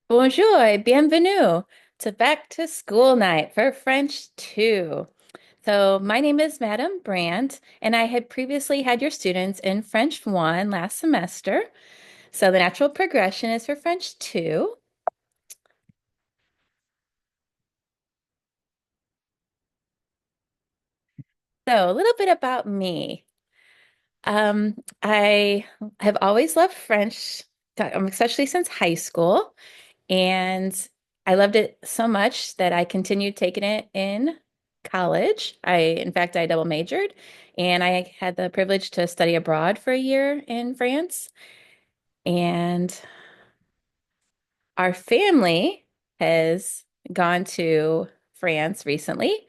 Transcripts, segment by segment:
Bonjour et bienvenue to Back to School Night for French 2. So, my name is Madam Brandt, and I had previously had your students in French 1 last semester. So, the natural progression is for French 2. So, a little bit about me. I have always loved French, especially since high school. And I loved it so much that I continued taking it in college. In fact, I double majored and I had the privilege to study abroad for a year in France. And our family has gone to France recently.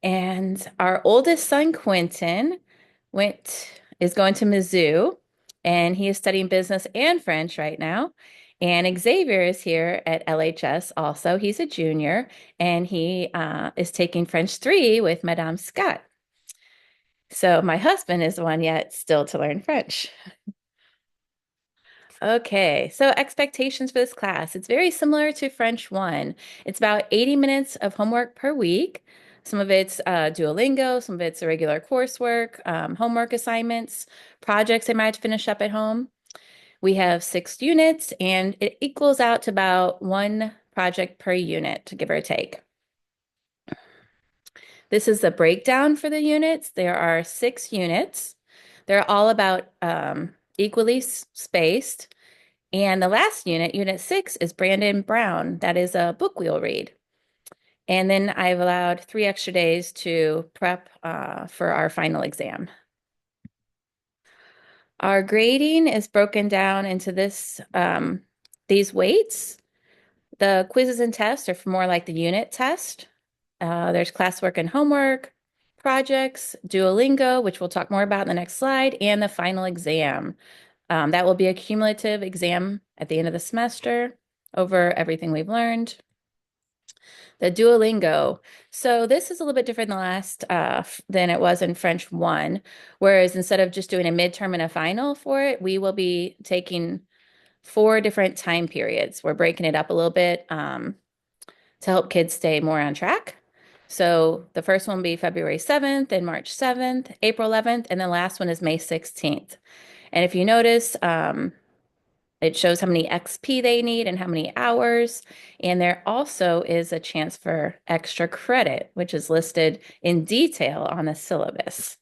And our oldest son, Quentin, is going to Mizzou, and he is studying business and French right now. And Xavier is here at LHS also. He's a junior, and he is taking French 3 with Madame Scott. So my husband is the one yet still to learn French. Okay, so expectations for this class. It's very similar to French 1. It's about 80 minutes of homework per week. Some of it's Duolingo, some of it's regular coursework, homework assignments, projects they might have to finish up at home. We have 6 units, and it equals out to about one project per unit, give or take. This is the breakdown for the units. There are 6 units. They're all about equally spaced. And the last unit, Unit 6, is Brandon Brown. That is a book we'll read. And then I've allowed 3 extra days to prep for our final exam. Our grading is broken down into these weights. The quizzes and tests are for more like the unit test. There's classwork and homework, projects, Duolingo, which we'll talk more about in the next slide, and the final exam. That will be a cumulative exam at the end of the semester over everything we've learned. The Duolingo. So this is a little bit different than it was in French 1, whereas instead of just doing a midterm and a final for it, we will be taking 4 different time periods. We're breaking it up a little bit to help kids stay more on track. So the first one will be February 7th and March 7th, April 11th, and the last one is May 16th. And if you notice, it shows how many XP they need and how many hours. And there also is a chance for extra credit, which is listed in detail on the syllabus.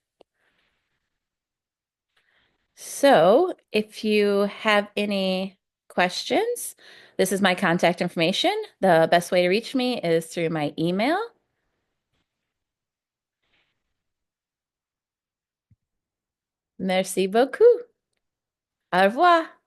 So if you have any questions, this is my contact information. The best way to reach me is through my email. Merci beaucoup. Au revoir.